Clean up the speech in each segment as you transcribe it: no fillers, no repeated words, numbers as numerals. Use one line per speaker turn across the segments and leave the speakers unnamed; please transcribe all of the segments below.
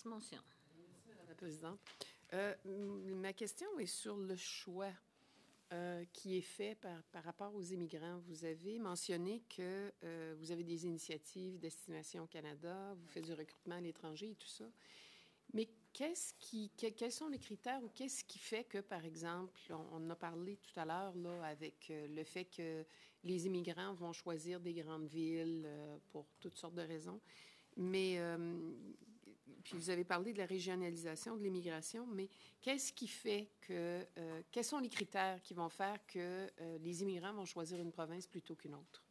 Simon-Sion.
Merci, Madame la Présidente. Ma question est sur le choix qui est fait par rapport aux immigrants. Vous avez mentionné que vous avez des initiatives Destination Canada, vous faites du recrutement à l'étranger et tout ça. Mais quels sont les critères ou qu'est-ce qui fait que, par exemple, on a parlé tout à l'heure là, avec le fait que les immigrants vont choisir des grandes villes pour toutes sortes de raisons. Mais, puis vous avez parlé de la régionalisation de l'immigration, mais qu'est-ce qui fait que, quels sont les critères qui vont faire que les immigrants vont choisir une province plutôt qu'une autre?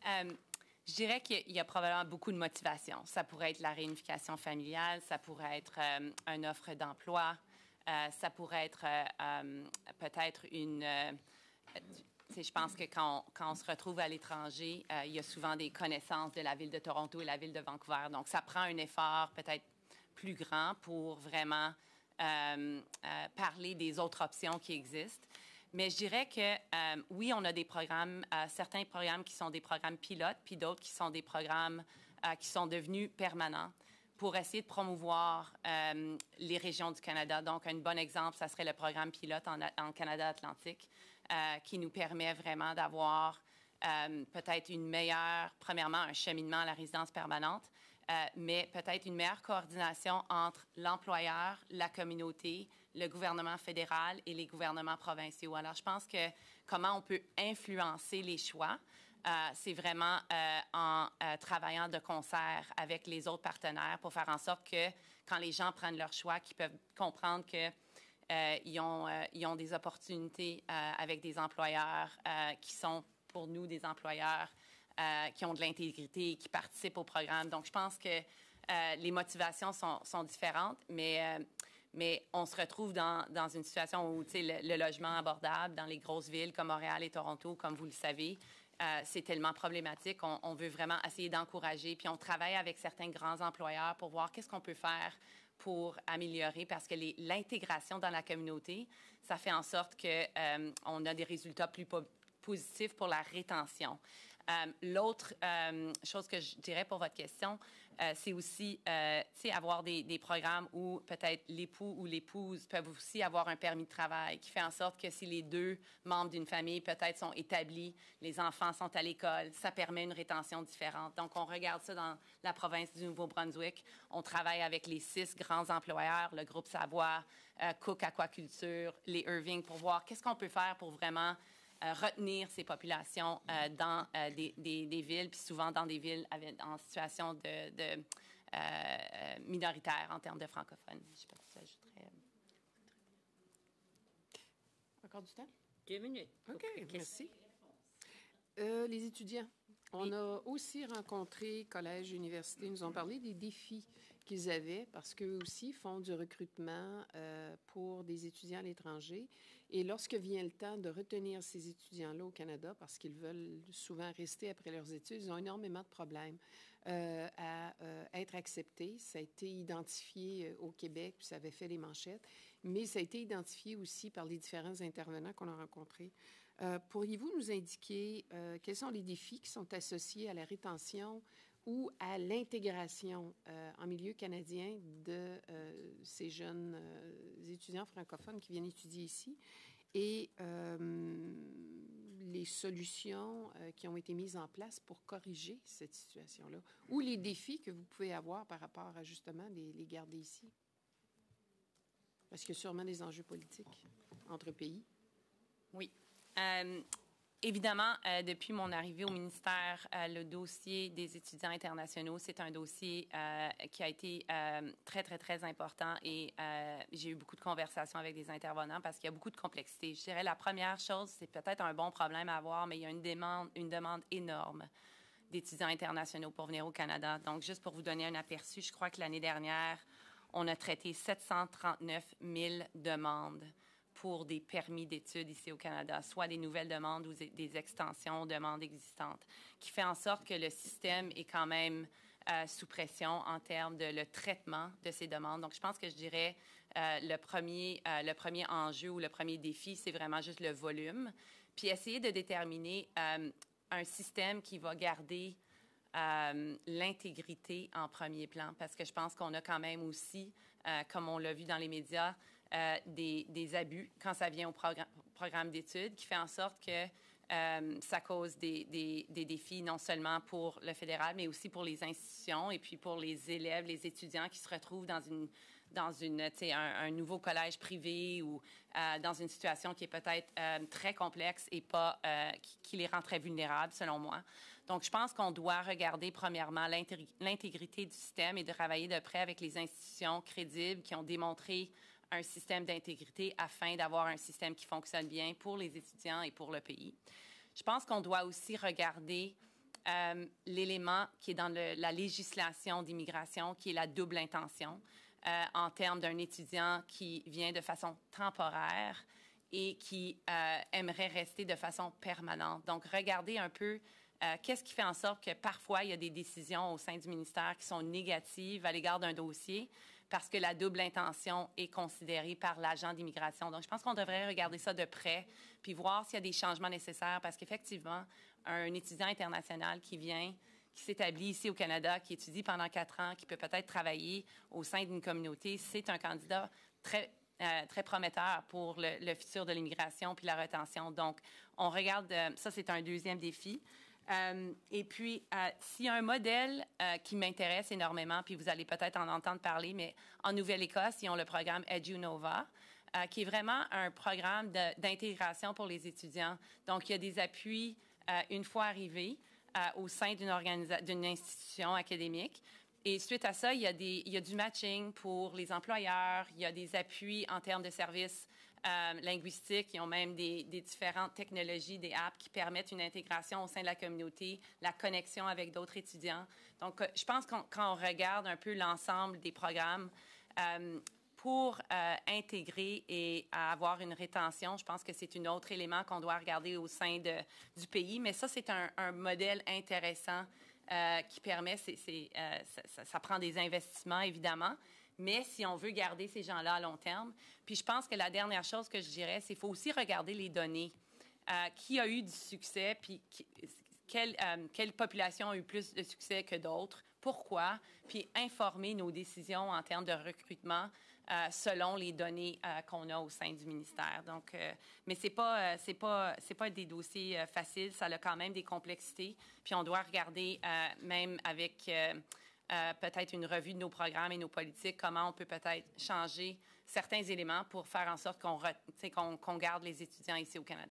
Je dirais qu'il y a probablement beaucoup de motivation. Ça pourrait être la réunification familiale, ça pourrait être une offre d'emploi, ça pourrait être peut-être une... je pense que quand on se retrouve à l'étranger, il y a souvent des connaissances de la ville de Toronto et la ville de Vancouver. Donc, ça prend un effort peut-être plus grand pour vraiment parler des autres options qui existent. Mais je dirais que, oui, on a des programmes, certains programmes qui sont des programmes pilotes, puis d'autres qui sont des programmes qui sont devenus permanents pour essayer de promouvoir les régions du Canada. Donc, un bon exemple, ça serait le programme pilote en Canada Atlantique, qui nous permet vraiment d'avoir peut-être une meilleure, premièrement, un cheminement à la résidence permanente, mais peut-être une meilleure coordination entre l'employeur, la communauté, le gouvernement fédéral et les gouvernements provinciaux. Alors, je pense que comment on peut influencer les choix, c'est vraiment en travaillant de concert avec les autres partenaires pour faire en sorte que quand les gens prennent leur choix, qu'ils peuvent comprendre que ils ont des opportunités avec des employeurs qui sont pour nous des employeurs qui ont de l'intégrité, qui participent au programme. Donc, je pense que les motivations sont différentes, mais on se retrouve dans une situation où le logement abordable dans les grosses villes comme Montréal et Toronto, comme vous le savez, c'est tellement problématique. On veut vraiment essayer d'encourager, puis on travaille avec certains grands employeurs pour voir qu'est-ce qu'on peut faire pour améliorer, parce que l'intégration dans la communauté, ça fait en sorte qu'on a des résultats plus positifs pour la rétention. L'autre chose que je dirais pour votre question, c'est aussi avoir des programmes où peut-être l'époux ou l'épouse peuvent aussi avoir un permis de travail qui fait en sorte que si les deux membres d'une famille peut-être sont établis, les enfants sont à l'école, ça permet une rétention différente. Donc, on regarde ça dans la province du Nouveau-Brunswick. On travaille avec les 6 grands employeurs, le groupe Savoie, Cook Aquaculture, les Irving, pour voir qu'est-ce qu'on peut faire pour vraiment retenir ces populations dans des villes, puis souvent dans des villes en situation de minoritaire en termes de francophones. Je ne sais pas si j'ajouterais.
Encore du temps?
2 minutes.
OK, merci. Les étudiants. On a aussi rencontré collèges et universités. Ils nous ont parlé des défis qu'ils avaient parce qu'eux aussi font du recrutement pour des étudiants à l'étranger. Et lorsque vient le temps de retenir ces étudiants-là au Canada, parce qu'ils veulent souvent rester après leurs études, ils ont énormément de problèmes à être acceptés. Ça a été identifié au Québec, puis ça avait fait les manchettes, mais ça a été identifié aussi par les différents intervenants qu'on a rencontrés. Pourriez-vous nous indiquer quels sont les défis qui sont associés à la rétention ou à l'intégration en milieu canadien de ces jeunes étudiants francophones qui viennent étudier ici et les solutions qui ont été mises en place pour corriger cette situation-là ou les défis que vous pouvez avoir par rapport à justement les garder ici? Parce qu'il y a sûrement des enjeux politiques entre pays.
Oui. Évidemment, depuis mon arrivée au ministère, le dossier des étudiants internationaux, c'est un dossier qui a été très, très, très important et j'ai eu beaucoup de conversations avec des intervenants parce qu'il y a beaucoup de complexité. Je dirais la première chose, c'est peut-être un bon problème à avoir, mais il y a une demande énorme d'étudiants internationaux pour venir au Canada. Donc, juste pour vous donner un aperçu, je crois que l'année dernière, on a traité 739 000 demandes pour des permis d'études ici au Canada, soit des nouvelles demandes ou des extensions de demandes existantes, qui fait en sorte que le système est quand même sous pression en termes de le traitement de ces demandes. Donc, je pense que je dirais le premier enjeu ou le premier défi, c'est vraiment juste le volume, puis essayer de déterminer un système qui va garder l'intégrité en premier plan, parce que je pense qu'on a quand même aussi, comme on l'a vu dans les médias, des abus quand ça vient au programme d'études, qui fait en sorte que ça cause des défis non seulement pour le fédéral, mais aussi pour les institutions et puis pour les élèves, les étudiants qui se retrouvent un nouveau collège privé ou dans une situation qui est peut-être très complexe et pas, qui les rend très vulnérables, selon moi. Donc, je pense qu'on doit regarder, premièrement, l'intégrité du système et de travailler de près avec les institutions crédibles qui ont démontré un système d'intégrité afin d'avoir un système qui fonctionne bien pour les étudiants et pour le pays. Je pense qu'on doit aussi regarder l'élément qui est dans la législation d'immigration, qui est la double intention, en termes d'un étudiant qui vient de façon temporaire et qui aimerait rester de façon permanente. Donc, regarder un peu qu'est-ce qui fait en sorte que parfois, il y a des décisions au sein du ministère qui sont négatives à l'égard d'un dossier, parce que la double intention est considérée par l'agent d'immigration. Donc, je pense qu'on devrait regarder ça de près, puis voir s'il y a des changements nécessaires, parce qu'effectivement, un étudiant international qui vient, qui s'établit ici au Canada, qui étudie pendant 4 ans, qui peut peut-être travailler au sein d'une communauté, c'est un candidat très prometteur pour le futur de l'immigration puis la rétention. Donc, on regarde, ça c'est un deuxième défi. Et puis, s'il y a un modèle qui m'intéresse énormément, puis vous allez peut-être en entendre parler, mais en Nouvelle-Écosse, ils ont le programme EduNova, qui est vraiment un programme d'intégration pour les étudiants. Donc, il y a des appuis une fois arrivés au sein d'une institution académique. Et suite à ça, il y a du matching pour les employeurs, il y a des appuis en termes de services linguistiques, ils ont même des différentes technologies, des apps qui permettent une intégration au sein de la communauté, la connexion avec d'autres étudiants. Donc, je pense que quand on regarde un peu l'ensemble des programmes pour intégrer et avoir une rétention, je pense que c'est un autre élément qu'on doit regarder au sein du pays. Mais ça, c'est un modèle intéressant qui permet, ça prend des investissements, évidemment, mais si on veut garder ces gens-là à long terme, puis je pense que la dernière chose que je dirais, c'est qu'il faut aussi regarder les données. Qui a eu du succès, puis quelle population a eu plus de succès que d'autres, pourquoi, puis informer nos décisions en termes de recrutement selon les données qu'on a au sein du ministère. Donc, mais c'est pas des dossiers faciles, ça a quand même des complexités, puis on doit regarder même avec peut-être une revue de nos programmes et nos politiques, comment on peut peut-être changer certains éléments pour faire en sorte qu'on garde les étudiants ici au Canada.